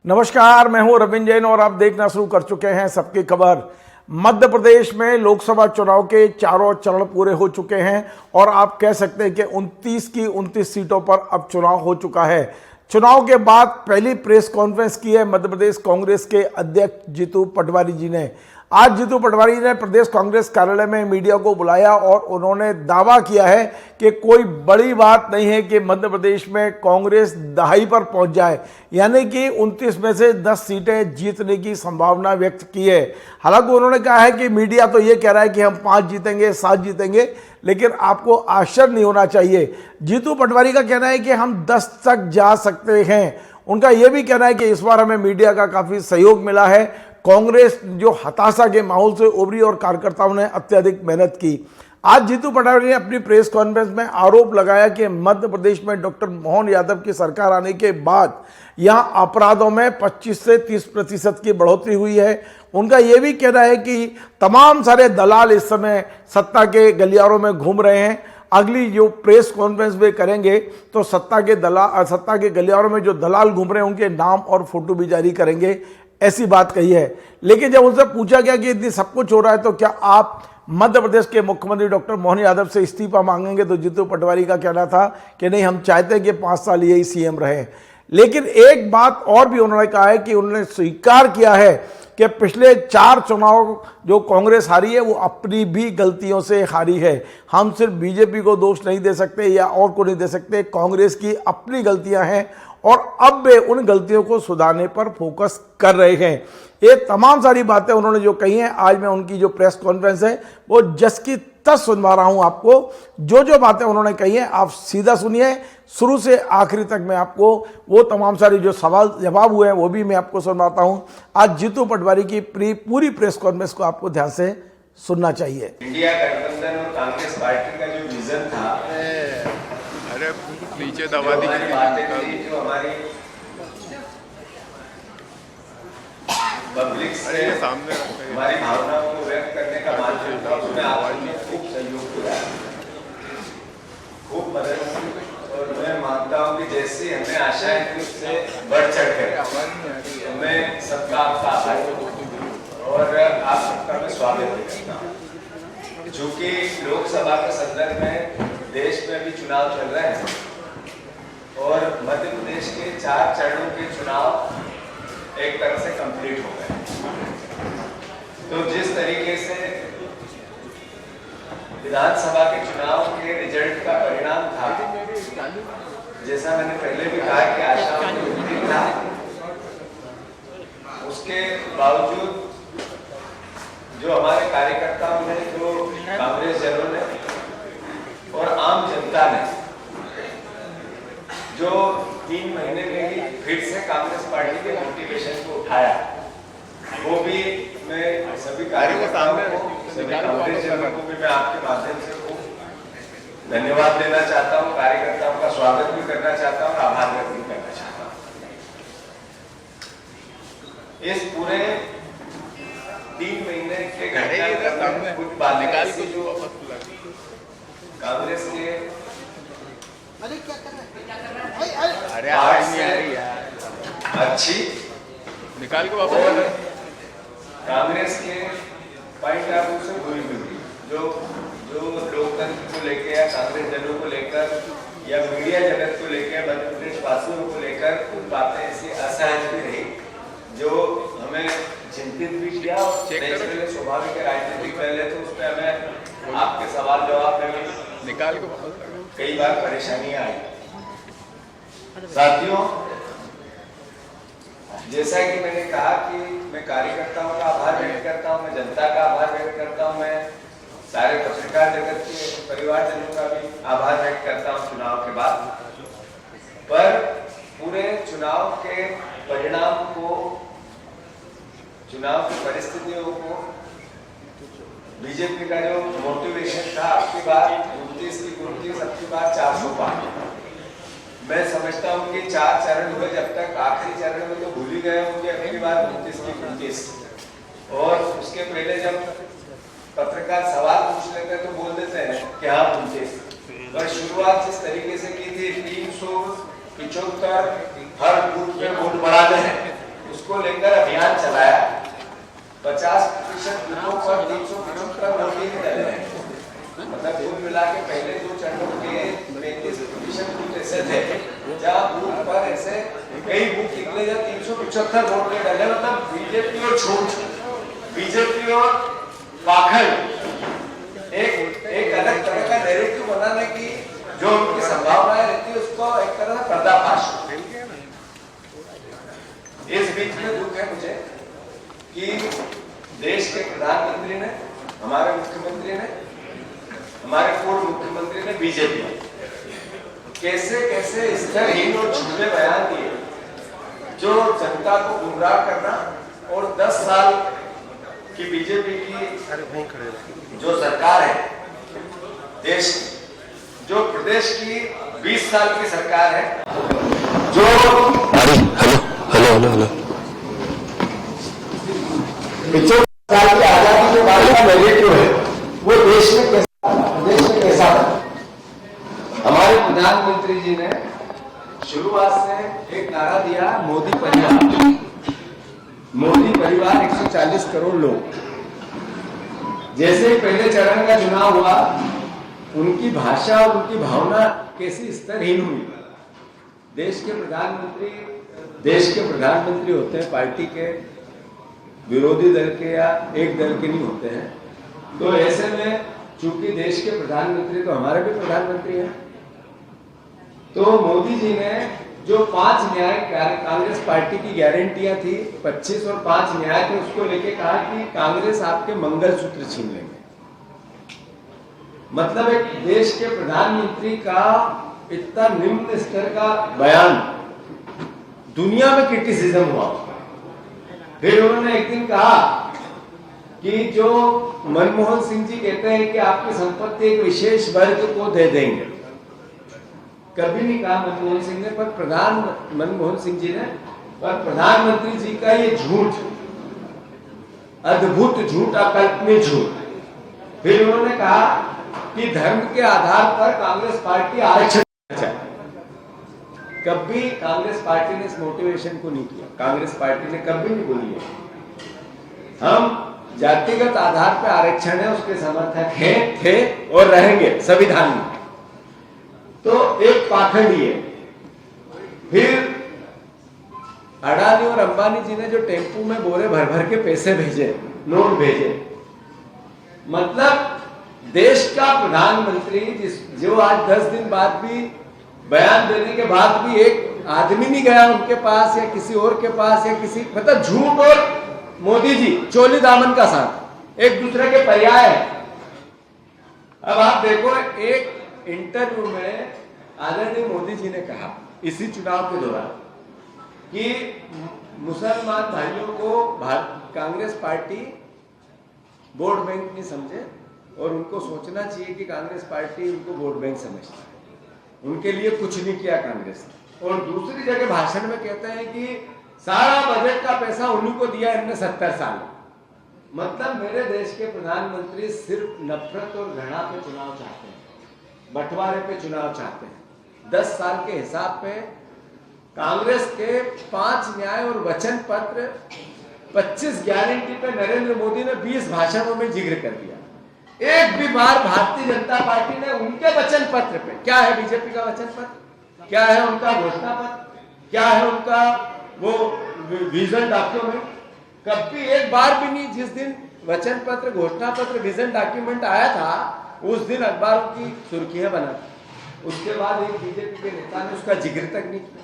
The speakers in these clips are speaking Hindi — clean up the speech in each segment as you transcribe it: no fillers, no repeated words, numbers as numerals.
नमस्कार, मैं हूं रविंद्र जैन और आप देखना शुरू कर चुके हैं सबकी खबर। मध्य प्रदेश में लोकसभा चुनाव के चारों चरण पूरे हो चुके हैं और आप कह सकते हैं कि 29 की 29 सीटों पर अब चुनाव हो चुका है। चुनाव के बाद पहली प्रेस कॉन्फ्रेंस की है मध्य प्रदेश कांग्रेस के अध्यक्ष जीतू पटवारी जी ने। आज जीतू पटवारी ने प्रदेश कांग्रेस कार्यालय में मीडिया को बुलाया और उन्होंने दावा किया है कि कोई बड़ी बात नहीं है कि मध्य प्रदेश में कांग्रेस दहाई पर पहुंच जाए, यानी कि 29 में से 10 सीटें जीतने की संभावना व्यक्त की है। हालांकि उन्होंने कहा है कि मीडिया तो ये कह रहा है कि हम 5 जीतेंगे 7 जीतेंगे, लेकिन आपको आश्चर्य नहीं होना चाहिए। जीतू पटवारी का कहना है कि हम 10 तक जा सकते हैं। उनका यह भी कहना है कि इस बार हमें मीडिया का काफ़ी सहयोग मिला है। कांग्रेस जो हताशा के माहौल से उभरी और कार्यकर्ताओं ने अत्यधिक मेहनत की। आज जीतू पटवारी ने अपनी प्रेस कॉन्फ्रेंस में आरोप लगाया कि मध्य प्रदेश में डॉक्टर मोहन यादव की सरकार आने के बाद यहां अपराधों में 25 से 30% की बढ़ोतरी हुई है। उनका यह भी कहना है कि तमाम सारे दलाल इस समय सत्ता के गलियारों में घूम रहे हैं। अगली जो प्रेस कॉन्फ्रेंस वे करेंगे तो सत्ता के गलियारों में जो दलाल घूम रहे हैं उनके नाम और फोटो भी जारी करेंगे, ऐसी बात कही है। लेकिन जब उनसे पूछा गया कि इतनी सब कुछ हो रहा है तो क्या आप मध्य प्रदेश के मुख्यमंत्री डॉक्टर मोहन यादव से इस्तीफा मांगेंगे, तो जीतू पटवारी का कहना था कि नहीं, हम चाहते हैं कि 5 साल यही सीएम रहे। लेकिन एक बात और भी उन्होंने कहा है कि उन्होंने स्वीकार किया है कि पिछले 4 चुनाव जो कांग्रेस हारी है वो अपनी भी गलतियों से हारी है। हम सिर्फ बीजेपी को दोष नहीं दे सकते या और को नहीं दे सकते, कांग्रेस की अपनी गलतियां हैं और अब वे उन गलतियों को सुधारने पर फोकस कर रहे हैं। ये तमाम सारी बातें उन्होंने जो कही हैं, आज मैं उनकी जो प्रेस कॉन्फ्रेंस है वो जस की तस सुनवा रहा हूं आपको। जो जो बातें उन्होंने कही हैं आप सीधा सुनिए, शुरू से आखिरी तक मैं आपको वो तमाम सारी जो सवाल जवाब हुए हैं वो भी मैं आपको सुनवाता हूं। आज जीतू पटवारी की पूरी प्रेस कॉन्फ्रेंस को आपको ध्यान से सुनना चाहिए। इंडिया गठबंधन और कांग्रेस पार्टी का जो विजन था, अरे नीचे दबा दी, जो हमारी पब्लिक से सामने हमारी भावनाओं को व्यक्त करने का माध्यम था, उसमें आपने खूब सहयोग किया, खूब मदद की। और मैं मानता हूँ कि जैसी हमें आशाएं थी उससे बढ़ चढ़ कर मैं सबका आपका आभार और आप सबका मैं स्वागत करता हूँ। चूंकि लोकसभा के संदर्भ में देश में अभी चुनाव चल रहे हैं और मध्य प्रदेश के 4 चरणों के चुनाव एक तरह से कंप्लीट हो गए। तो जिस तरीके से विधानसभा के चुनाव के रिजल्ट का परिणाम था, जैसा मैंने पहले भी कहा कि आशा था, उसके बावजूद जो हमारे कार्यकर्ताओं ने, जो कांग्रेस जनों ने और आम जनता ने जो 3 महीने में ही फिर से कांग्रेस पार्टी के मोटिवेशन को उठाया, वो भी मैं सभी कार्यकर्ताओं को, सभी कांग्रेस जनों को भी मैं आपके माध्यम से धन्यवाद देना चाहता हूँ, कार्यकर्ताओं का स्वागत भी करना चाहता हूँ, आभार व्यक्त भी करना चाहता हूँ। इस पूरे 3 महीने के घटनाक्रम कुछ बातें ऐसी जो कांग्रेस के अरे आवाज नहीं आ रही यार, अच्छी निकाल के वापस कांग्रेस के पॉइंट ऑफ व्यू से हुई जो लोकतंत्र को लेकर या कांग्रेस जनों को लेकर या मीडिया जगत को लेकर, मध्य प्रदेश वासियों को लेकर कुछ बातें ऐसी असहज भी रही जो हमें चिंतित भी किया। और स्वाभाविक राजनीतिक पहले तो उसमें हमें आपके सवाल जवाब में भी निकाल के वापस कई बार परेशानियां आई। साथियों, जैसा कि मैंने कहा कि मैं कार्यकर्ताओं का आभार व्यक्त करता हूं, मैं जनता का आभार व्यक्त करता हूं, मैं सारे पत्रकार जगत के परिवारजनों का भी आभार व्यक्त करता हूं चुनाव के बाद। पर पूरे चुनाव के परिणाम को, चुनाव की परिस्थितियों को, बीजेपी का जो मोटिवेशन था, आपकी बार 29 की 29, आपकी बार 400 पार। मैं समझता हूँ कि 4 चरण हुए, जब तक आखिरी चरण में तो भूल ही गए होंगे अपनी बार 29 की 29। और उसके पहले जब पत्रकार सवाल पूछ लेते हैं तो बोल देते हैं कि हाँ 29, पर शुरुआत जिस तरीके से की थी 375 हर बूथ में वोट बढ़ाने हैं, उसको लेकर अभियान चलाया। 50% बूथों पर 375 वोट ही डले हैं। मतलब कुल मिला के पहले 2 चरणों के 35% बूथ ऐसे थे जहाँ बूथ पर ऐसे कई बूथ निकले जहाँ 375 वोट के डले। मतलब बीजेपी और झूठ, बीजेपी और पाखंड एक अलग तरह का नैरेटिव बनाने की जो उनकी संभावनाएं रहती है उसको एक तरह से पर्दाफाश। इस बीच में दुख है मुझे कि देश के प्रधानमंत्री ने, हमारे मुख्यमंत्री ने, हमारे पूर्व मुख्यमंत्री ने, बीजेपी कैसे कैसे स्तरहीन और झूठे बयान दिए जो जनता को गुमराह करना। और 10 साल की बीजेपी की जो सरकार है देश, जो प्रदेश की 20 साल की सरकार है, जो हेलो 75 साल की आजादी के बाद का नैरेटिव है वो देश में कैसा था। हमारे प्रधानमंत्री जी ने शुरुआत से एक नारा दिया, मोदी परिवार। मोदी परिवार 140 करोड़ लोग। जैसे ही पहले चरण का चुनाव हुआ उनकी भाषा और उनकी भावना कैसी स्तरहीन हुई। देश के प्रधानमंत्री होते हैं पार्टी के, विरोधी दल के या एक दल के नहीं होते हैं। तो ऐसे में चूंकि देश के प्रधानमंत्री तो हमारे भी प्रधानमंत्री हैं, तो मोदी जी ने जो 5 न्याय कांग्रेस पार्टी की गारंटियां थी, 25 और 5 न्याय थे, उसको लेके कहा कि कांग्रेस आपके मंगलसूत्र छीन लेंगे। मतलब एक देश के प्रधानमंत्री का इतना निम्न स्तर का बयान दुनिया में क्रिटिसिज्म हुआ। फिर उन्होंने एक दिन कहा कि जो मनमोहन सिंह जी कहते हैं कि आपकी संपत्ति एक विशेष वर्ग को दे देंगे। कभी नहीं कहा मनमोहन सिंह ने, पर मनमोहन सिंह जी ने, पर प्रधानमंत्री जी का ये झूठ, अद्भुत झूठ, अकल्पनीय झूठ। फिर उन्होंने कहा कि धर्म के आधार पर कांग्रेस पार्टी आरक्षण चाहे। कभी कांग्रेस पार्टी ने इस मोटिवेशन को नहीं किया। कांग्रेस पार्टी ने कभी नहीं बोली है हम जातिगत आधार पर आरक्षण है उसके समर्थक हैं, थे और रहेंगे संविधान में। तो एक पाखंडी है। फिर अडानी और अंबानी जी ने जो टेम्पू में बोरे भर भर के पैसे भेजे, नोट भेजे, मतलब देश का प्रधानमंत्री जो आज 10 दिन बाद भी बयान देने के बाद भी एक आदमी नहीं गया उनके पास या किसी और के पास या किसी, मतलब झूठ और मोदी जी चोली दामन का साथ एक दूसरे के पर्याय है। अब आप देखो, एक इंटरव्यू में आदरणीय मोदी जी ने कहा इसी चुनाव के दौरान कि मुसलमान भाइयों को कांग्रेस पार्टी वोट बैंक नहीं समझे और उनको सोचना चाहिए कि कांग्रेस पार्टी उनको वोट बैंक समझती है, उनके लिए कुछ नहीं किया कांग्रेस ने। और दूसरी जगह भाषण में कहते हैं कि सारा बजट का पैसा उन्हीं को दिया इनने 70 साल। मतलब मेरे देश के प्रधानमंत्री सिर्फ नफरत और घृणा पे चुनाव चाहते हैं, बंटवारे पे चुनाव चाहते हैं। 10 साल के हिसाब पे कांग्रेस के 5 न्याय और वचन पत्र, 25 गारंटी पे नरेंद्र मोदी ने 20 भाषणों में जिक्र कर दिया। एक भी बार भारतीय जनता पार्टी ने उनके वचन पत्र पे, क्या है बीजेपी का वचन पत्र, क्या है उनका घोषणा पत्र, क्या है उनका वो विजन डॉक्यूमेंट, कभी एक बार भी नहीं। जिस दिन वचन पत्र, घोषणा पत्र, विजन डॉक्यूमेंट आया था उस दिन अखबारों की सुर्खियां बना, उसके बाद एक बीजेपी के नेता ने उसका जिक्र तक नहीं किया।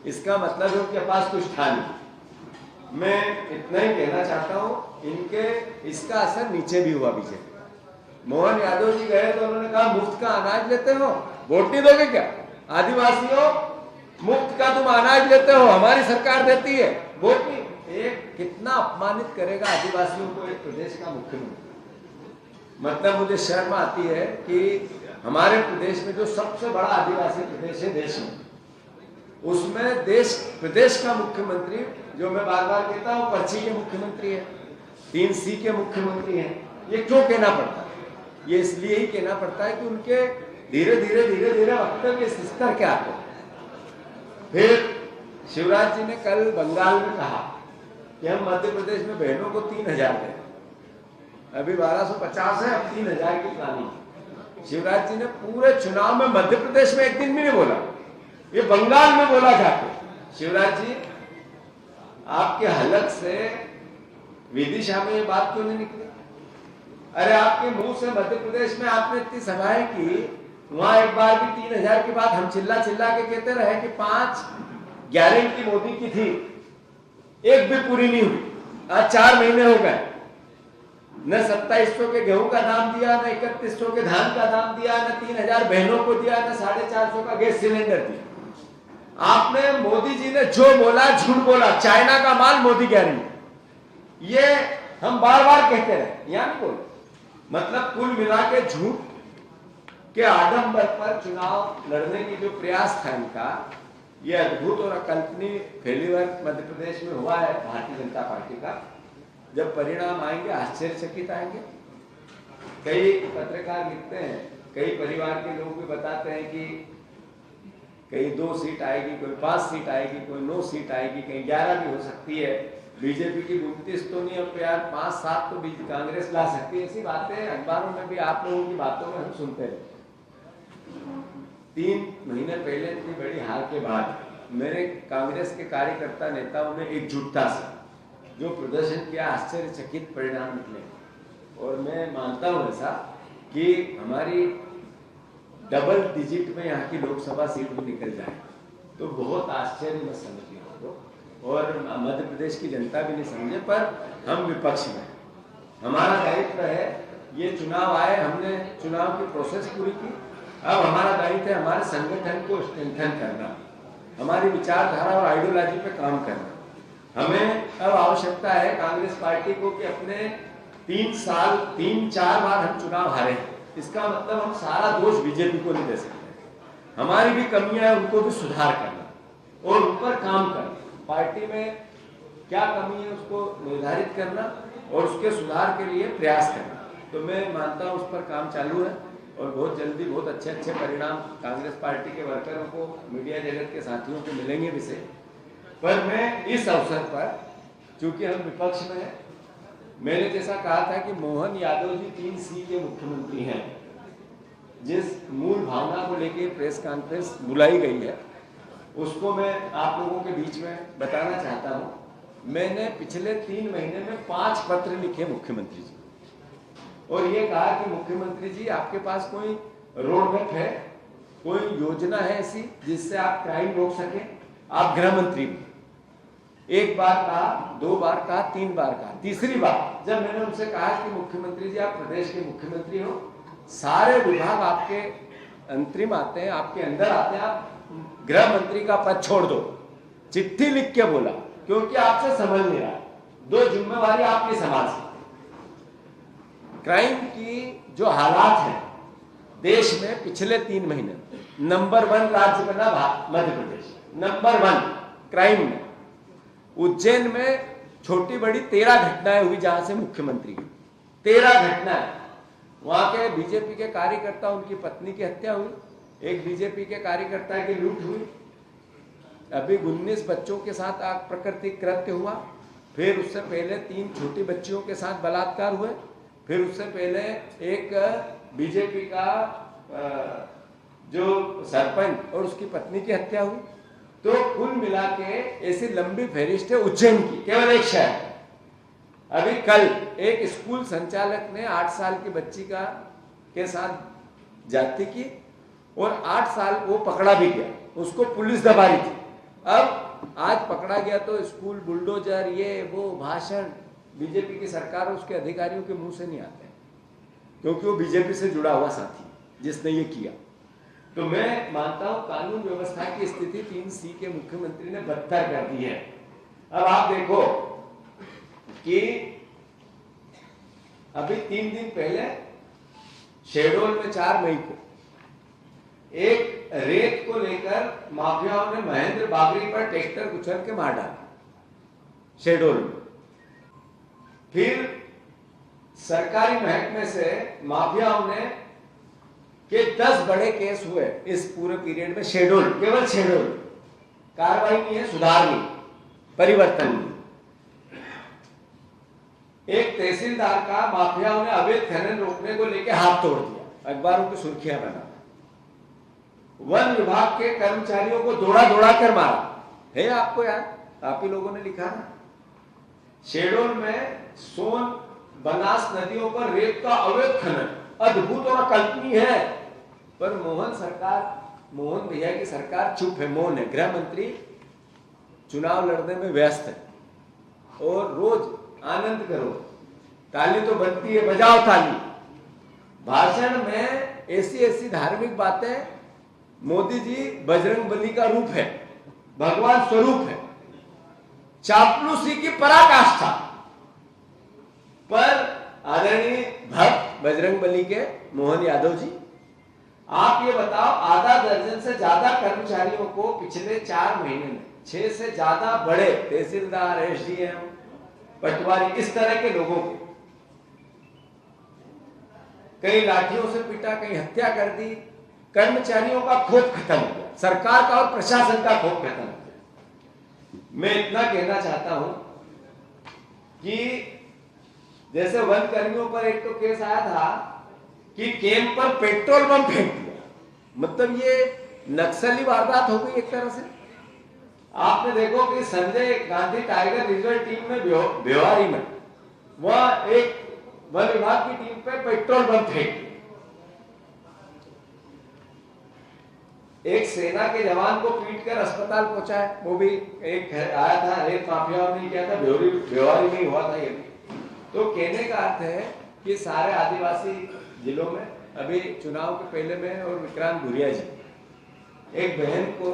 इसका मतलब है उनके पास कुछ था नहीं। मैं इतना ही कहना चाहता हूं, इनके इसका असर नीचे भी हुआ। बीजेपी मोहन यादव जी गए तो उन्होंने कहा मुफ्त का अनाज लेते हो, वोट नहीं दोगे क्या? आदिवासियों, मुफ्त का तुम अनाज लेते हो, हमारी सरकार देती है, वोट नहीं। एक कितना अपमानित करेगा आदिवासियों को एक प्रदेश का मुख्यमंत्री। मतलब मुझे शर्म आती है कि हमारे प्रदेश में जो सबसे बड़ा आदिवासी प्रदेश है देश में, उसमें प्रदेश का मुख्यमंत्री, जो मैं बार बार कहता हूं पर्ची के मुख्यमंत्री है, 3C के मुख्यमंत्री हैं। ये क्यों कहना पड़ता है? ये इसलिए ही कहना पड़ता है कि उनके धीरे धीरे वक्तव्य इस स्तर के आते हैं। फिर शिवराज जी ने कल बंगाल में कहा कि हम मध्य प्रदेश में बहनों को 3000 दें। अभी 1250 है, अब 3000 की प्लानिंग। शिवराज जी ने पूरे चुनाव में मध्य प्रदेश में एक दिन भी नहीं बोला, ये बंगाल में बोला जाके। शिवराज जी, आपके हलक से विदिशा में ये बात क्यों नहीं निकली? अरे आपके मुंह से मध्य प्रदेश में आपने इतनी सभाएं की, वहां एक बार भी 3000 की बात हम चिल्ला चिल्ला के कहते रहे कि 5 गारंटी मोदी की थी, एक भी पूरी नहीं हुई। आज 4 महीने हो गए, न 2700 के गेहूं का दाम दिया, न 3100 के धान का दाम दिया, न 3000 बहनों को दिया, न 450 का गैस सिलेंडर दिया। आपने, मोदी जी ने जो बोला झूठ बोला, चाइना का माल मोदी गारंटी, ये हम बार बार कहते रहे, यहाँ नहीं बोले। मतलब कुल मिला के झूठ के आडंबर पर चुनाव लड़ने की जो प्रयास था इनका, ये अद्भुत और अकल्पनीय फेल्यूर मध्य प्रदेश में हुआ है भारतीय जनता पार्टी का। जब परिणाम आएंगे आश्चर्यचकित आएंगे। कई पत्रकार लिखते हैं, कई परिवार के लोग भी बताते हैं कि कहीं 2 सीट आएगी, कोई 5 सीट आएगी, कोई 9 सीट आएगी, कहीं 11 भी हो सकती है। बीजेपी की 29 तो नहीं, अब यार 5-7 तो कांग्रेस ला सकती है। ऐसी बातें अखबारों में भी, आप लोगों की बातों में हम सुनते रहे। 3 महीने पहले इतनी बड़ी हार के बाद मेरे कांग्रेस के कार्यकर्ता नेताओं ने एकजुटता से जो प्रदर्शन किया, आश्चर्यचकित परिणाम निकले। और मैं मानता हूं ऐसा कि हमारी डबल डिजिट में यहाँ की लोकसभा सीट भी निकल जाए तो बहुत आश्चर्य में समझिए और मध्य प्रदेश की जनता भी नहीं समझे। पर हम विपक्ष में, हमारा दायित्व है, ये चुनाव आए, हमने चुनाव की प्रोसेस पूरी की। अब हमारा दायित्व है हमारे संगठन को स्ट्रेंथन करना, हमारी विचारधारा और आइडियोलॉजी पे काम करना। हमें अब आवश्यकता है कांग्रेस पार्टी को कि अपने 3-4 बार हम चुनाव हारे, इसका मतलब हम सारा दोष बीजेपी को नहीं दे सकते। हमारी भी कमियां हैं, उनको भी सुधार करना और उन पर काम करना। पार्टी में क्या कमी है उसको निर्धारित करना और उसके सुधार के लिए प्रयास करना। तो मैं मानता हूं उस पर काम चालू है और बहुत जल्दी बहुत अच्छे परिणाम कांग्रेस पार्टी के वर्करों को, मीडिया जगत के साथियों को मिलेंगे भी से। पर मैं इस अवसर पर, चूंकि हम विपक्ष में हैं, मैंने जैसा कहा था कि मोहन यादव जी 3C के मुख्यमंत्री हैं, जिस मूल भावना को लेकर प्रेस कॉन्फ्रेंस बुलाई गई है उसको मैं आप लोगों के बीच में बताना चाहता हूं। मैंने पिछले 3 महीने में 5 पत्र लिखे मुख्यमंत्री जी और ये कहा कि मुख्यमंत्री जी, आपके पास कोई रोड मैप है, कोई योजना है ऐसी जिससे आप क्राइम रोक सके? आप गृह मंत्री भी। 1 बार कहा, 2 बार कहा, 3 बार कहा, तीसरी बार जब मैंने उनसे कहा कि मुख्यमंत्री जी आप प्रदेश के मुख्यमंत्री हो, सारे विभाग आपके अंतरिम आते हैं, आपके अंदर आते हैं, आप गृह मंत्री का पद छोड़ दो। चिट्ठी लिख के बोला, क्योंकि आपसे समझ नहीं रहा, 2 जिम्मेवारी आपकी समाज की। क्राइम की जो हालात है देश में पिछले 3 महीने, नंबर 1 राज्य बना मध्य प्रदेश, नंबर 1 क्राइम में। उज्जैन में छोटी बड़ी 13 घटनाएं हुई जहां से मुख्यमंत्री की 13 घटनाएं। वहां के बीजेपी के कार्यकर्ता, उनकी पत्नी की हत्या हुई, एक बीजेपी के कार्यकर्ता की लूट हुई, अभी 19 बच्चों के साथ अप्राकृतिक कृत्य हुआ, फिर उससे पहले 3 छोटी बच्चियों के साथ बलात्कार हुए, फिर उससे पहले एक बीजेपी का जो सरपंच और उसकी पत्नी की हत्या हुई। तो कुल मिला के ऐसी लंबी फहरिस्त है उज्जैन की, केवल एक शहर। अभी कल एक स्कूल संचालक ने 8 साल की बच्ची के साथ जाति की और 8 साल वो पकड़ा भी गया, उसको पुलिस दबा रही थी। अब आज पकड़ा गया तो स्कूल बुलडोजर, ये वो भाषण बीजेपी की सरकार और उसके अधिकारियों के मुंह से नहीं आते, क्योंकि वो बीजेपी से जुड़ा हुआ साथी जिसने ये किया। तो मैं मानता हूं कानून व्यवस्था की स्थिति 3C के मुख्यमंत्री ने बदतर कर दी है। अब आप देखो कि अभी 3 दिन पहले शहडोल में 4 मई को एक रेत को लेकर माफियाओं ने महेंद्र बाबरी पर ट्रैक्टर कुचल के मार डाला शहडोल में। फिर सरकारी महकमे से माफियाओं ने के 10 बड़े केस हुए इस पूरे पीरियड में शहडोल, केवल शहडोल। कार्रवाई नहीं है, सुधार नहीं, परिवर्तन नहीं। एक तहसीलदार का माफियाओं ने अवैध खनन रोकने को लेकर हाथ तोड़ दिया, अखबारों की सुर्खियां बना। वन विभाग के कर्मचारियों को दौड़ा दौड़ा कर मारा है, आपको याद, आप ही लोगों ने लिखा ना। शेडोल में सोन बनास नदियों पर रेत का अवैध खनन अद्भुत और अकल्पनीय है, पर मोहन भैया की सरकार चुप है, मौन है। गृह मंत्री चुनाव लड़ने में व्यस्त है और रोज आनंद करो, ताली तो बनती है, बजाओ ताली। भाषण में ऐसी धार्मिक बातें, मोदी जी बजरंगबली का रूप है, भगवान स्वरूप है, चापलूसी की पराकाष्ठा। पर आदरणीय भक्त बजरंगबली के मोहन यादव जी, आप ये बताओ, आधा दर्जन से ज्यादा कर्मचारियों को पिछले 4 महीने में 6 से ज्यादा बड़े तहसीलदार, एसडीएम, पटवारी, इस तरह के लोगों को कई लाठियों से पीटा, कई हत्या कर दी। कर्मचारियों का खौफ खत्म हो गया, सरकार का और प्रशासन का खौफ खत्म हो गया। मैं इतना कहना चाहता हूं कि जैसे वन कर्मियों पर एक तो केस आया था कि कैंप पर पेट्रोल बम फेंक दिया, मतलब ये नक्सली वारदात हो गई एक तरह से। आपने देखो कि Sanjay Gandhi tiger reserve team में भिवारी में वह एक वन विभाग की टीम पे पेट्रोल बम फेंक, एक सेना के जवान को पीटकर अस्पताल पहुंचा है, वो भी एक आया था, रेत माफियाओं ने किया था, भिवारी में ही हुआ था ये। तो कहने का अर्थ है कि सारे आदिवासी जिलों में अभी चुनाव के पहले में, और विक्रांत भूरिया जी, एक बहन को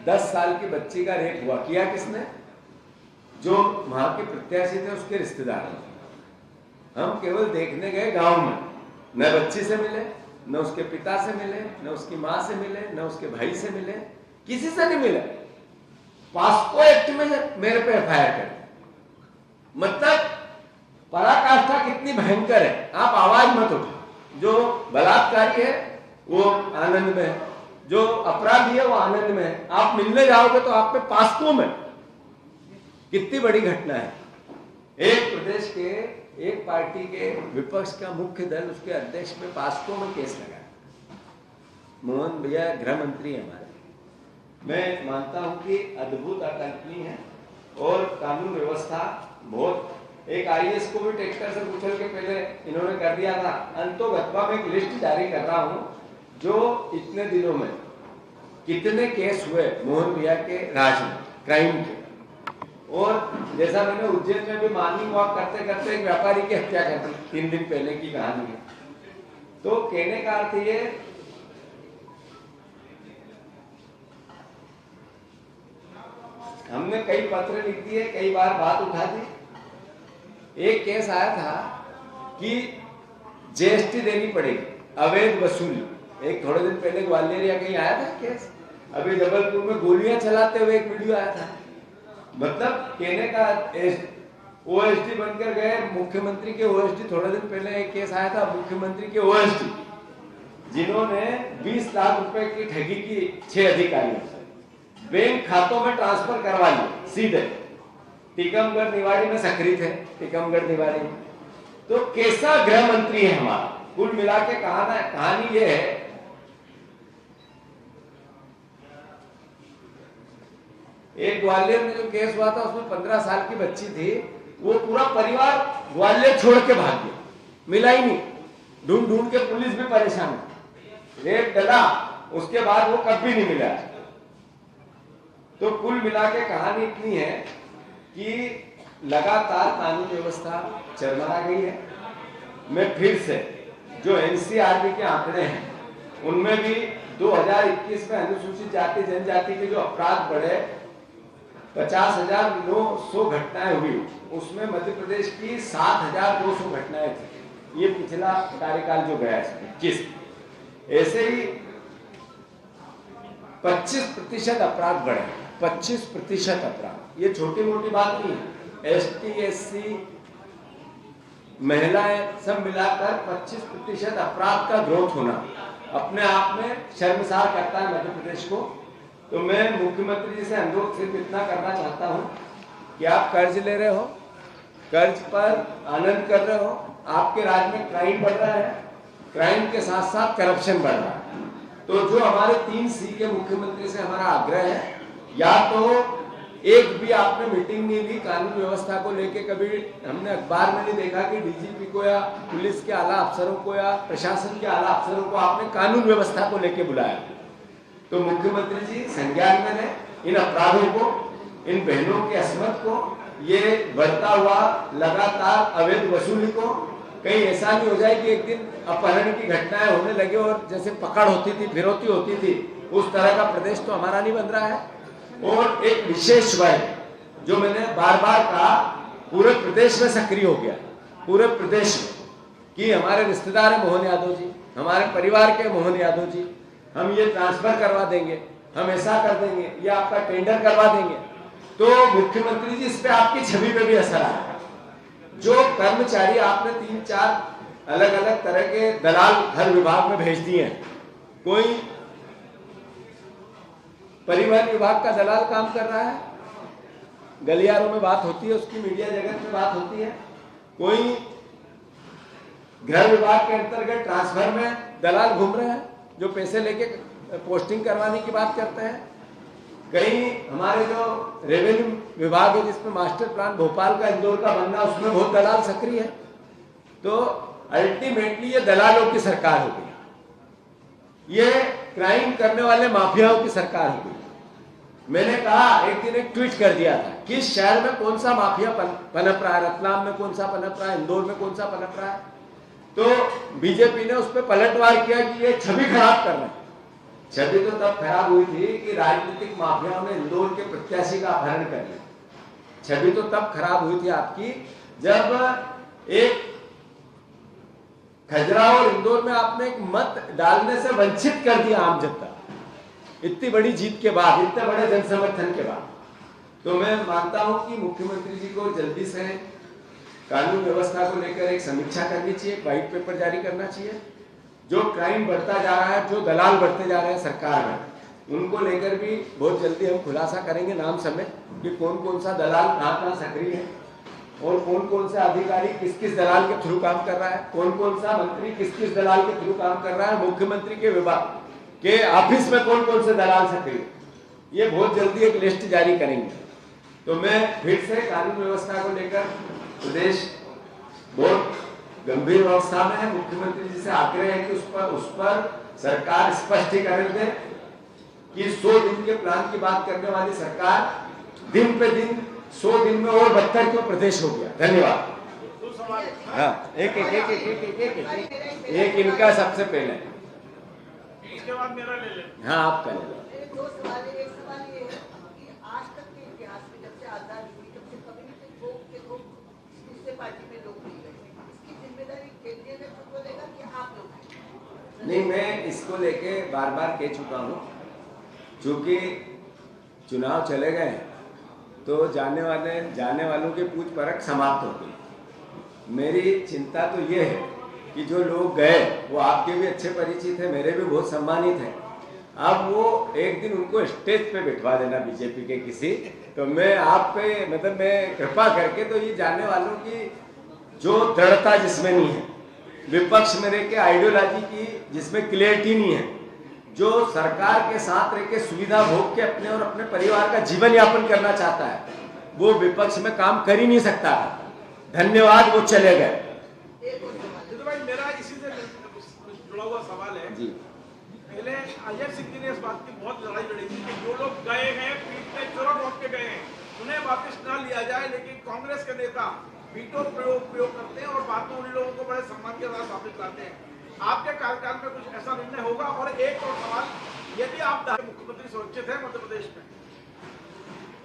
10 साल की बच्ची का रेप हुआ, किया किसने? जो वहां के प्रत्याशी थे, उसके रिश्तेदार। हम केवल देखने गए गांव में, न बच्ची से मिले, न उसके पिता से मिले, न उसकी मां से मिले, न उसके भाई से मिले, किसी से नहीं मिले। पास्को एक्ट में मेरे पे एफआईआर कर, मतलब पराकाष्ठा कितनी भयंकर है। आप आवाज मत उठाओ, जो बलात्कारी है वो आनंद में है, जो अपराधी है वो आनंद में है। आप मिलने जाओगे तो आप पे पास्को में, कितनी बड़ी घटना है। एक प्रदेश के एक पार्टी के विपक्ष का मुख्य दल, उसके अध्यक्ष पे पास्को में केस लगा। मोहन भैया गृह मंत्री है हमारे, मैं मानता हूं कि अद्भुत अकल्पनीय है और कानून व्यवस्था बहुत। एक आईएएस को भी ट्रैक्टर से कुचल के पहले इन्होंने कर दिया था। अंतोगत्वा में एक लिस्ट जारी कर रहा हूं, जो इतने दिनों में कितने केस हुए मोहन भैया के राज में, क्राइम के। और जैसा मैंने उज्जैन में भी मॉर्निंग वॉक करते करते एक व्यापारी की हत्या कर दी, 3 दिन पहले की कहानी है। तो कहने का अर्थ ये, हमने कई पत्र लिख दिए, कई बार बात उठा दी। एक केस आया था कि जीएसटी देनी पड़ेगी, अवैध वसूली। एक थोड़े दिन पहले ग्वालियर या कहीं आया था केस। अभी जबलपुर में गोलियां चलाते हुए एक वीडियो आया था। मतलब कहने का ओएसडी बनकर गए, मुख्यमंत्री के ओएसडी। थोड़े दिन पहले एक केस आया था मुख्यमंत्री के ओएसडी, जिन्होंने 20 लाख रुपए की ठगी की 6 अधिकारियों से, बैंक खातों में ट्रांसफर करवा लिए सीधे। टीकमगढ़ निवाड़ी में सक्रिय थे, टीकमगढ़ निवाड़ी में। तो कैसा गृह मंत्री है हमारा। कुल मिला के कहानी ये है, एक ग्वालियर में जो केस हुआ था उसमें 15 साल की बच्ची थी, वो पूरा परिवार ग्वालियर छोड़ के भाग गया, मिला ही नहीं। ढूंढ ढूंढ के पुलिस भी परेशान, रेप डला, उसके बाद वो कभी नहीं मिला। तो कुल मिला के कहानी इतनी है कि लगातार कानून व्यवस्था चरमरा गई है। मैं फिर से, जो एनसीआरबी के आंकड़े हैं उनमें भी 2021 में अनुसूचित जाति जनजाति के जो अपराध बढ़े, 50,900 घटनाएं हुई, उसमें मध्य प्रदेश की 7,200 घटनाएं थी। ये पिछला कार्यकाल जो गया है 21। ऐसे ही 25% अपराध बढ़े, 25% अपराध। ये छोटी मोटी बात नहीं है। एसटी, एससी, महिलाएं सब मिलाकर 25% अपराध का ग्रोथ होना अपने आप में शर्मसार करता है मध्य प्रदेश को। तो मैं मुख्यमंत्री जी से अनुरोध सिर्फ इतना करना चाहता हूं कि आप कर्ज ले रहे हो, कर्ज पर आनंद कर रहे हो। आपके राज्य में क्राइम बढ़ रहा है, क्राइम के साथ साथ करप्शन बढ़ रहा है। तो जो हमारे 3C के मुख्यमंत्री से हमारा आग्रह है, या तो एक भी आपने मीटिंग नहीं ली कानून व्यवस्था को लेके, कभी हमने अखबार में नहीं देखा कि डीजीपी को या पुलिस के आला अफसरों को या प्रशासन के आला अफसरों को आपने कानून व्यवस्था को लेके बुलाया। तो मुख्यमंत्री जी संज्ञान में लें इन अपराधों को, इन बहनों की असमत को, ये बढ़ता हुआ लगातार अवैध वसूली को। कहीं ऐसा नहीं हो जाए कि एक दिन अपहरण की घटनाएं होने लगे और जैसे पकड़ होती थी, फिरौती होती थी, उस तरह का प्रदेश तो हमारा नहीं बन रहा है। और एक विशेष वर्ग जो मैंने बार बार कहा, पूरे प्रदेश में सक्रिय हो गया, पूरे प्रदेश में, कि हमारे रिश्तेदार है मोहन यादव जी, हमारे परिवार के मोहन यादव जी, हम ये ट्रांसफर करवा देंगे, हम ऐसा कर देंगे, ये आपका टेंडर करवा देंगे। तो मुख्यमंत्री जी, इस पे आपकी छवि पे भी असर आया। जो कर्मचारी आपने 3-4 अलग अलग तरह के दलाल हर विभाग में भेज दिए हैं, कोई परिवहन विभाग का दलाल काम कर रहा है, गलियारों में बात होती है उसकी, मीडिया जगत में बात होती है, कोई गृह विभाग के अंतर्गत ट्रांसफर में दलाल घूम रहे हैं जो पैसे लेके पोस्टिंग करवाने की बात करते हैं, कहीं हमारे जो रेवेन्यू विभाग है जिसमें मास्टर प्लान भोपाल का इंदौर का बनना, उसमें बहुत दलाल सक्रिय है। तो अल्टीमेटली ये दलालों की सरकार हो गई, ये क्राइम करने वाले माफियाओं की सरकार हो गई। मैंने कहा, एक दिन एक ट्वीट कर दिया था, किस शहर में कौन सा माफिया पनप रहा है, रतलाम में कौन सा पनप रहा है, इंदौर में कौन सा पनप रहा है। तो बीजेपी ने उस पर पलटवार किया कि ये छवि खराब कर रहे हैं। छवि तो तब खराब हुई थी कि राजनीतिक माफियाओं ने इंदौर के प्रत्याशी का अपहरण कर लिया। छवि तो तब खराब हुई थी आपकी जब एक खजुराहो और इंदौर में आपने एक मत डालने से वंचित कर दिया आम जनता, इतनी बड़ी जीत के बाद, इतने बड़े जनसमर्थन के बाद। तो मैं मानता हूं कि मुख्यमंत्री जी को जल्दी से कानून व्यवस्था को लेकर एक समीक्षा करनी चाहिए, एक व्हाइट पेपर जारी करना चाहिए। जो क्राइम बढ़ता जा रहा है, जो दलाल बढ़ते जा रहे हैं सरकार में, उनको लेकर भी बहुत जल्दी हम खुलासा करेंगे नाम समेत कि कौन कौन सा दलाल कहाँ सक्रिय है और कौन कौन सा अधिकारी किस किस दलाल के थ्रू काम कर रहा है, कौन कौन सा मंत्री किस किस दलाल के थ्रू काम कर रहा है, मुख्यमंत्री के विभाग के ऑफिस में कौन कौन से दलाल सक्रिय, ये बहुत जल्दी एक लिस्ट जारी करेंगे। तो मैं फिर से कानून व्यवस्था को लेकर प्रदेश बहुत गंभीर अवस्था में है। मुख्यमंत्री जी से आग्रह है कि उस पर सरकार स्पष्टीकरण दे कि 100 दिन के प्लान की बात करने वाली सरकार दिन पे दिन 100 दिन में और बदतर क्यों प्रदेश हो गया। धन्यवाद। हाँ, एक इनका सबसे पहले, इसके बाद मेरा ले ले। हाँ आप कर लो। दो सवाल है। एक सवाल ये है कि आज तक के इतिहास में जब से आजादी हुई तब से कभी नहीं लोग दूसरे पार्टी में लोग नहीं गए, इसकी जिम्मेदारी केंद्रीय नेतृत्व लेगा कि आप लोग? नहीं, मैं इसको लेके बार बार कह चुका हूँ, चूंकि चुनाव चले गए तो जाने वालों की पूछ परख समाप्त हो गई। मेरी चिंता तो ये है कि जो लोग गए वो आपके भी अच्छे परिचित हैं, मेरे भी बहुत सम्मानित हैं, अब वो एक दिन उनको स्टेज पे बिठवा देना बीजेपी के किसी, तो मैं आप पे मतलब मैं कृपा करके, तो ये जाने वालों की जो दृढ़ता जिसमें नहीं है, विपक्ष में रह के आइडियोलॉजी की जिसमें क्लियरिटी नहीं है, जो सरकार के साथ रह के सुविधा भोग के अपने और अपने परिवार का जीवन यापन करना चाहता है, वो विपक्ष में काम कर ही नहीं सकता। धन्यवाद, वो चले गए। मेरा इसी से जुड़ा हुआ सवाल है जी, पहले अजय सिंह जी ने इस बात की बहुत लड़ाई लड़ी थी कि जो लोग गए हैं पीठ में चोरा लौट के गए हैं उन्हें वापस ना लिया जाए, लेकिन कांग्रेस के नेता वीटो प्रयोग करते हैं और बाद में उन लोगों को बड़े सम्मान के साथ वापस लाते हैं। आपके कार्यकाल में कुछ ऐसा निर्णय होगा? और एक और सवाल, यदि आप मुख्यमंत्री सुरक्षित है मध्य प्रदेश में?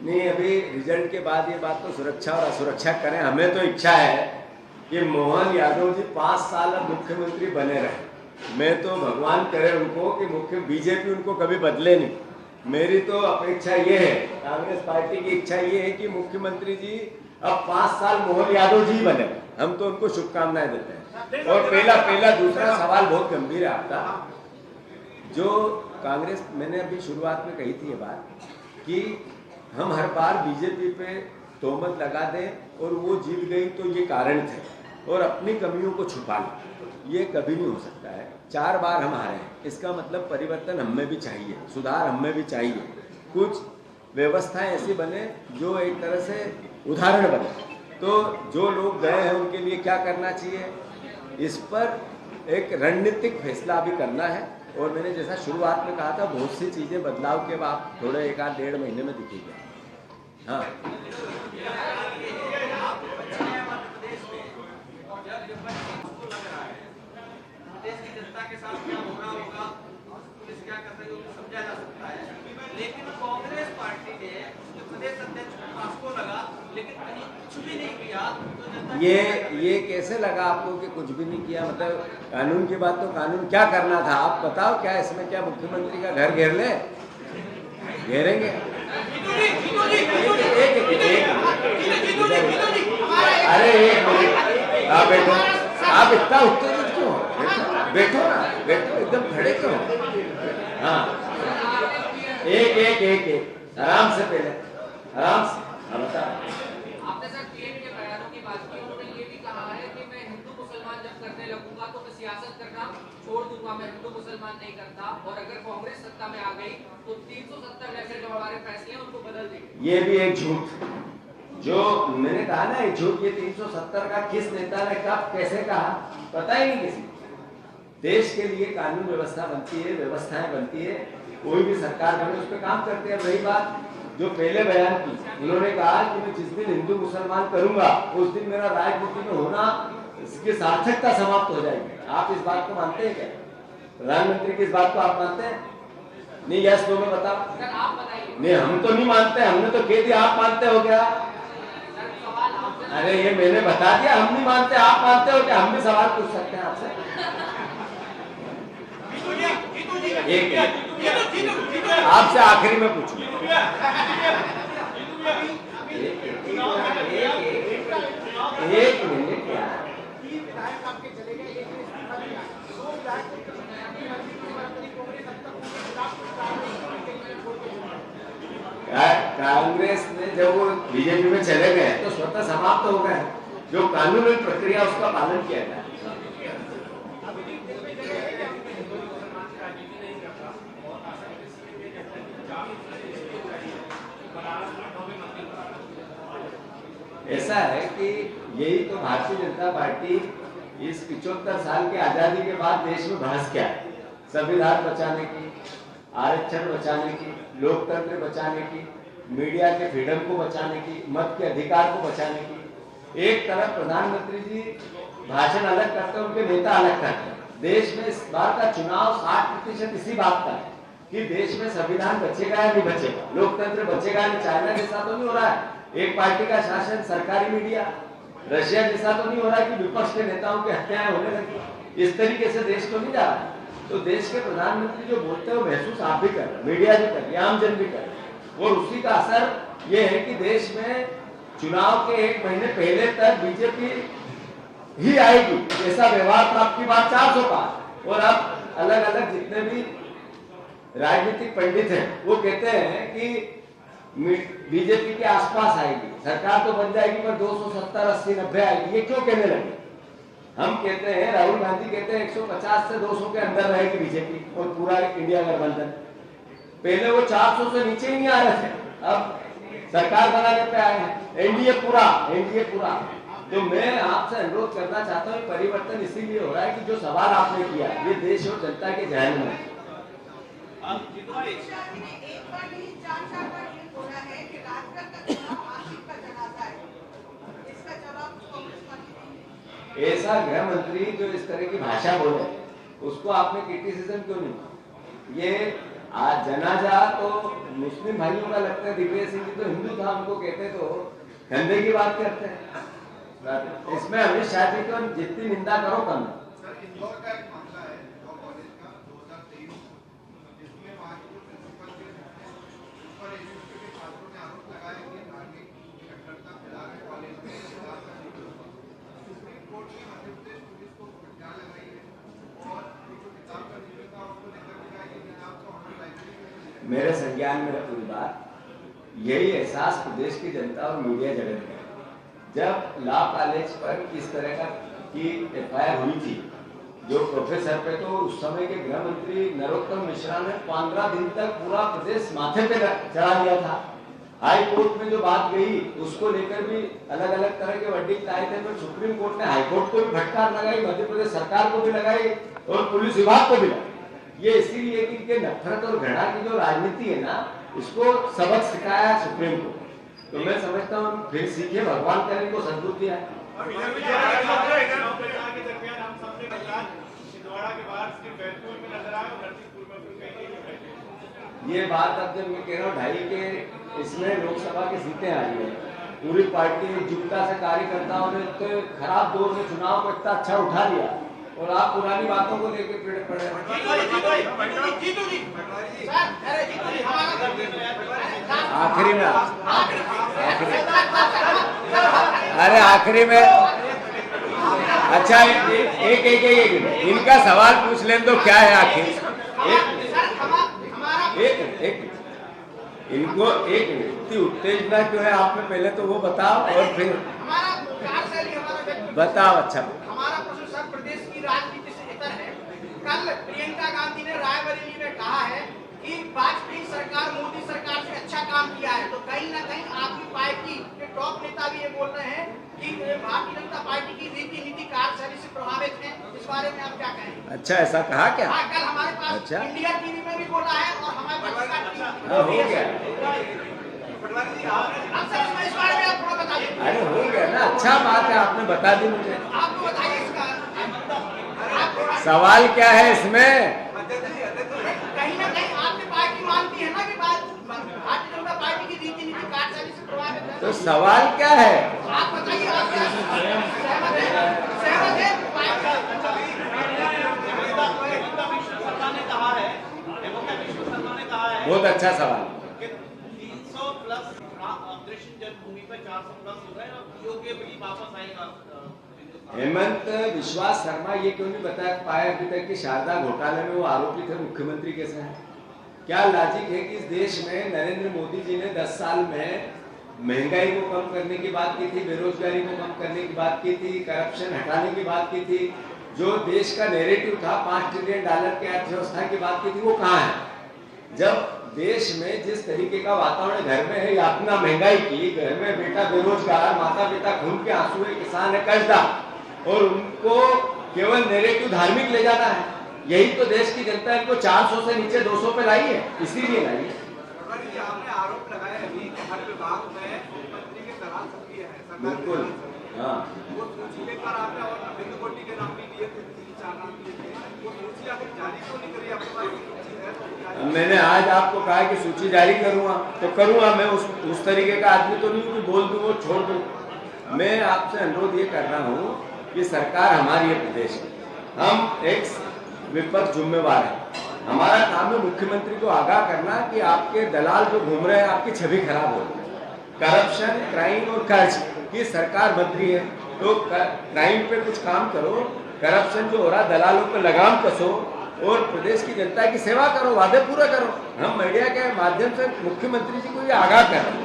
नहीं, अभी रिजल्ट के बाद ये बात तो सुरक्षा और असुरक्षा करें। हमें तो इच्छा है कि मोहन यादव जी 5 साल अब मुख्यमंत्री बने रहे। मैं तो भगवान करे उनको कि बीजेपी उनको कभी बदले नहीं। मेरी तो अपेक्षा ये है, कांग्रेस पार्टी की इच्छा ये है कि मुख्यमंत्री जी अब 5 साल मोहन यादव जी बने। हम तो उनको शुभकामनाएं देते हैं। और पहला दूसरा सवाल बहुत गंभीर है आपका, जो कांग्रेस, मैंने अभी शुरुआत में कही थी ये बात कि हम हर बार बीजेपी पे तोहमत लगा दें और वो जीत गई तो ये कारण थे और अपनी कमियों को छुपा लें, ये कभी नहीं हो सकता है। 4 बार हम हारे हैं, इसका मतलब परिवर्तन हमें भी चाहिए, सुधार हमें भी चाहिए, कुछ व्यवस्थाएं ऐसी बने जो एक तरह से उदाहरण बने। तो जो लोग गए हैं उनके लिए क्या करना चाहिए, इस पर एक रणनीतिक फैसला भी करना है। और मैंने जैसा शुरुआत में कहा था, बहुत सी चीज़ें बदलाव के बाद थोड़े 1-1.5 महीने में दिखेगी। हाँ, देश की जनता के साथ क्या हो रहा होगा, पुलिस क्या कर रही होगी, समझा जा सकता है। लेकिन कांग्रेस पार्टी ने उसके प्रदेश अध्यक्ष को पासको लगा, लेकिन कहीं कुछ भी नहीं किया। तो जनता ये कैसे लगा आपको कि कुछ भी नहीं किया? मतलब कानून की बात तो कानून क्या करना था आप बताओ, क्या इसमें क्या मुख्यमंत्री का घर घेर ले? घेरेंगे? अरे एक मिनट, आप बैठो, आप इतना उत्तेजित क्यों हो? बैठो ना, बैठो, एकदम खड़े क्यों हो? हाँ, एक आराम से, पहले आराम से। हाँ, बताओ। आपने सर पीएम के बयानों की बात की, उन्होंने ये भी कहा है कि मैं हिंदू मुसलमान जब करने लगूंगा तो मैं सियासत करना छोड़ दूंगा, मैं हिंदू मुसलमान नहीं करता, और अगर कांग्रेस सत्ता में आ गई तो 370 जैसे जो हमारे फैसले हैं उनको बदल देंगे। ये भी एक झूठ, जो मैंने कहा ना, एक झूठ। ये 370 का किस नेता ने कब कैसे कहा, पता ही नहीं किसी। देश के लिए कानून व्यवस्था बनती है, व्यवस्थाएं बनती है, कोई भी सरकार बने उस पर काम करते हैं। रही बात जो पहले बयान की, उन्होंने कहा कि मैं जिस दिन हिंदू मुसलमान करूंगा उस दिन मेरा राजनीति में होना, इसकी सार्थकता समाप्त हो जाएगी। आप इस बात को मानते हैं क्या? प्रधानमंत्री की इस बात को आप मानते हैं? नहीं, यस नो में बताओ। आप बताइए। नहीं, हम तो नहीं मानते, हमने तो कह दिया, आप मानते हो क्या? अरे ये मैंने बता दिया, हम नहीं मानते, आप मानते हो क्या? हम भी सवाल पूछ सकते हैं आपसे? एक मिनट, आपसे आखिरी में पूछूंगा। एक मिनट यार, कांग्रेस ने जब वो बीजेपी में चले गए तो स्वतः समाप्त हो गए। जो कानूनी प्रक्रिया उसका पालन किया जाए। ऐसा है कि यही तो भारतीय जनता पार्टी इस 75 साल की आजादी के बाद देश में बहस क्या है, संविधान बचाने की, आरक्षण बचाने की, लोकतंत्र बचाने की, मीडिया के फ्रीडम को बचाने की, मत के अधिकार को बचाने की। एक तरफ प्रधानमंत्री जी भाषण अलग करते हैं, उनके नेता अलग करते हैं। देश में इस बार का चुनाव 60% इसी बात का है कि देश में संविधान बचेगा या नहीं बचेगा, लोकतंत्र बचेगा या नहीं। चाइना जैसा तो नहीं हो रहा है एक पार्टी का शासन, सरकारी मीडिया। रशिया जैसा तो नहीं हो रहा कि विपक्ष के नेताओं की हत्याएं होने लगी। इस तरीके से देश तो नहीं जा रहा। तो देश के प्रधानमंत्री जो बोलते हैं वो महसूस आप भी कर रहे हैं, मीडिया भी कर रही है, आम जन भी कर रहे हैं। और उसी का असर ये है कि देश में चुनाव के 1 महीने पहले तक बीजेपी ही आएगी। ऐसा व्यवहार तो आपकी बात 400 का। और अब अलग अलग जितने भी राजनीतिक पंडित हैं वो कहते हैं कि बीजेपी के आसपास आएगी, सरकार तो बन जाएगी पर 270, 80, 90 आएगी। ये क्यों कहने लगे? हम कहते हैं, राहुल गांधी कहते हैं 150 से 200 के अंदर रहेगी बीजेपी और पूरा इंडिया गठबंधन। पहले वो 400 से नीचे ही नहीं आ रहे थे, अब सरकार बनाने पे आए हैं। एनडीए पूरा। तो मैं आपसे अनुरोध करना चाहता हूँ, परिवर्तन इसीलिए हो रहा है कि जो सवाल आपने किया ये देश और जनता के जहन में है। ऐसा गृह मंत्री जो इस तरह की भाषा बोले उसको आपने क्रिटिसिज्म क्यों नहीं? ये आज जनाजा तो मुस्लिम भाइयों का लगता है, दिग्विजय सिंह जी तो हिंदू था, उनको कहते तो धंधे की बात करते हैं। इसमें अमित शाह जी को जितनी निंदा करो कम। मेरे संज्ञान में पूरी बात, यही एहसास प्रदेश की जनता और मीडिया जगत में जब लॉ कॉलेज पर इस तरह की एफआईआर हुई थी जो प्रोफेसर पे, तो उस समय के गृह मंत्री नरोत्तम मिश्रा ने 15 दिन तक पूरा प्रदेश माथे पे चढ़ा लिया था। हाई कोर्ट में जो बात गई उसको लेकर भी अलग अलग तरह के वर्डिक्ट आए थे, तो सुप्रीम कोर्ट ने हाई कोर्ट को भी फटकार लगाई, मध्य प्रदेश सरकार को भी लगाई और पुलिस विभाग को भी लगाई। ये इसीलिए कि ये नफरत और घृणा की जो राजनीति है ना, इसको सबक सिखाया सुप्रीम कोर्ट। तो मैं समझता हूँ फिर सीखे, भगवान करे को सद्बुद्धि है। ये बात अब जब मैं कह रहा हूँ 2.5 के इसमें लोकसभा की सीटें आ रही है, पूरी पार्टी एकजुटता से कार्यकर्ताओं ने तो खराब दौर में चुनाव को इतना अच्छा उठा लिया और आप पुरानी बातों को लेकर पेड़ पड़े। आखिरी में अरे आखिरी में अच्छा एक इनका सवाल पूछ लें तो क्या है आखिर एक इनको एक इतनी उत्तेजना क्यों है आप में, पहले तो वो बताओ और फिर बताओ। अच्छा हमारा प्रश्न सर प्रदेश की राजनीति से इतर है। कल प्रियंका गांधी ने रायबरेली में कहा है कि वाजपेयी सरकार मोदी सरकार से अच्छा काम किया है, तो कहीं ना कहीं आपकी पार्टी के टॉप नेता भी ये बोल रहे हैं कि भारतीय जनता पार्टी की रीति नीति कार्यशैली से प्रभावित है। इस बारे में आप क्या कहेंगे? अच्छा ऐसा कहा क्या? हाँ, कल हमारे पास अच्छा? इंडिया टीवी में भी बोला है और हमारे पास हो गया। इस बारे में आप थोड़ा बता दीजिए। अरे हो गया ना, अच्छा बात है, आपने बता दी मुझे। आपको बताइए इसका सवाल क्या है इसमें? कहीं ना कहीं आपकी पार्टी मानती है ना कि भारतीय जनता पार्टी की रीति नीति कार्यशैली से प्रभावित है, तो सवाल क्या है? आप बताइए। आप सहमत है? बहुत अच्छा सवाल। 300 प्लस ऑपरेशन जन्मभूमि पर 400 प्लस हो गए और योग्य भी वापस आएगा। हेमंत विश्वास शर्मा ये क्यों नहीं बता पाए अभी तक कि शारदा घोटाले में वो आरोपी थे, मुख्यमंत्री कैसे हैं? क्या लॉजिक है कि इस देश में नरेंद्र मोदी जी ने 10 साल में महंगाई को कम करने की बात की थी, बेरोजगारी को कम करने की बात की थी, करप्शन हटाने की बात की थी, जो देश का नैरेटिव था $5 ट्रिलियन की अर्थव्यवस्था की बात की थी, वो कहाँ है? जब देश में जिस तरीके का वातावरण घर में है, यातना महंगाई की, घर में बेटा बेरोजगार, माता पिता खून के आंसू है, किसान है कर्जदार, और उनको केवल नैरेटिव धार्मिक ले जाना है। यही तो देश की जनता इनको 400 से नीचे 200 पे लाई है, इसीलिए लाई है। आपने आरोप लगाया अभी कि हर विभाग में मुख्यमंत्री की दलाल सक्रिय है। बिल्कुल, हाँ। वो सूची लेकर आपने और नरेंद्र मोदी के नाम भी दिए थे, 3-4 नाम दिए थे। वो सूची आखिर जारी क्यों नहीं करी? आपके पास सूची है तो मैंने आज आपको कहा कि सूची जारी करूंगा, तो करूंगा। मैं उस तरीके का आदमी तो नहीं हूँ कि बोल दूं वो छोड़ दूं। मैं आपसे अनुरोध ये कर रहा हूँ कि सरकार हमारी है, प्रदेश है, हम एक विपक्ष जिम्मेवार है। हमारा काम है मुख्यमंत्री को आगाह करना कि आपके दलाल जो घूम रहे हैं आपकी छवि खराब हो रही है। करप्शन, क्राइम और कर्ज की सरकार मंत्री है, तो क्राइम पे कुछ काम करो, करप्शन जो हो रहा है दलालों पे लगाम कसो और प्रदेश की जनता की सेवा करो, वादे पूरा करो। हम मीडिया के माध्यम से मुख्यमंत्री जी को ये आगाह कर रहे हैं।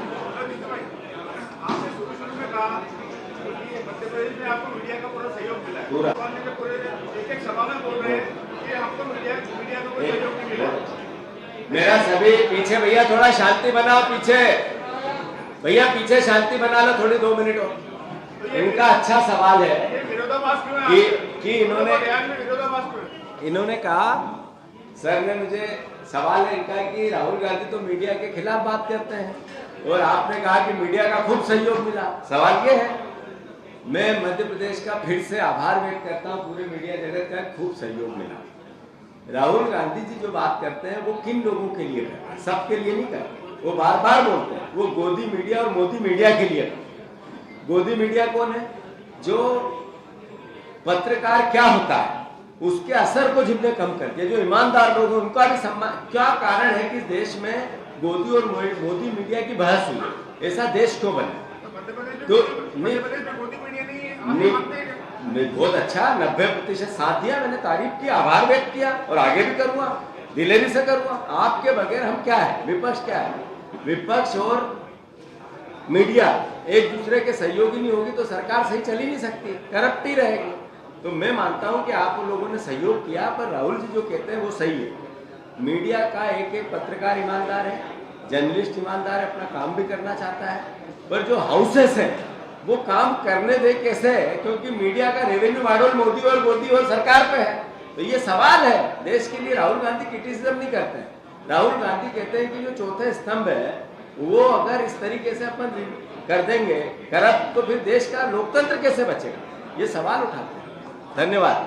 मध्य प्रदेश में आपको मीडिया का पूरा सहयोग मिला है, पूरा एक सभा में बोल रहे हैं कि हमको मीडिया का कोई सहयोग नहीं मिला। मेरा सभी पीछे भैया थोड़ा शांति बनाओ, पीछे भैया पीछे शांति बना लो थोड़ी, 2 मिनट और। इनका अच्छा सवाल है कि इन्होंने कहा, सर ने मुझे सवाल है इनका कि राहुल गांधी तो मीडिया के खिलाफ बात करते हैं और आपने कहा कि मीडिया का खूब सहयोग मिला। सवाल ये है, मैं मध्य प्रदेश का फिर से आभार व्यक्त करता हूँ, पूरे मीडिया जगत का खूब सहयोग मिला। राहुल गांधी जी जो बात करते हैं वो किन लोगों के लिए करते हैं? सबके लिए नहीं करते, वो बार बार बोलते हैं वो गोदी मीडिया और मोदी मीडिया के लिए करते। गोदी मीडिया कौन है? जो पत्रकार क्या होता है उसके असर को जिनने कम कर दिया, जो ईमानदार लोग हैं उनका भी सम्मान। क्या कारण है कि देश में गोदी और मोदी मीडिया की बहस हुई? ऐसा देश क्यों बना? तो बहुत अच्छा, 90% साथ दिया, मैंने तारीफ की, आभार व्यक्त किया और आगे भी करूंगा, दिलेरी से करूंगा। आपके बगैर हम क्या है? विपक्ष क्या है? विपक्ष और मीडिया एक दूसरे के सहयोगी नहीं होगी तो सरकार सही चल ही नहीं सकती, करप्ट ही रहेगी। तो मैं मानता हूं कि आप लोगों ने सहयोग किया, पर राहुल जी जो कहते हैं वो सही है। मीडिया का एक एक पत्रकार ईमानदार है, जर्नलिस्ट ईमानदार है, अपना काम भी करना चाहता है, पर जो हाउसेस हैं वो काम करने दे कैसे, क्योंकि मीडिया का रेवेन्यू मॉडल मोदी और सरकार पे है। तो ये सवाल है देश के लिए। राहुल गांधी क्रिटिसिज्म नहीं करते हैं। राहुल गांधी कहते हैं कि जो चौथे स्तंभ है वो अगर इस तरीके से अपन कर देंगे करप्ट, तो फिर देश का लोकतंत्र कैसे बचेगा, ये सवाल उठाते हैं। धन्यवाद।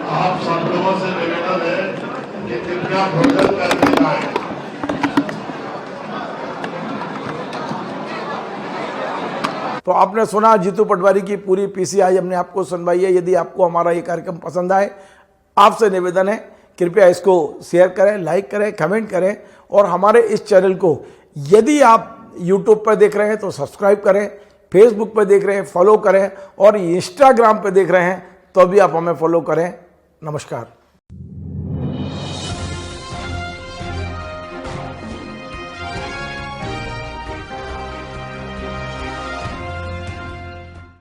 आप सब लोगों से निवेदन है कि कृपया भोजन करने जाएं। तो आपने सुना जीतू पटवारी की पूरी पीसीआई हमने आपको सुनवाई है। यदि आपको हमारा ये कार्यक्रम पसंद आए, आपसे निवेदन है कृपया इसको शेयर करें, लाइक करें, कमेंट करें, और हमारे इस चैनल को यदि आप यूट्यूब पर देख रहे हैं तो सब्सक्राइब करें, फेसबुक पर देख रहे हैं फॉलो करें, और इंस्टाग्राम पर देख रहे हैं तो भी आप हमें फॉलो करें। नमस्कार।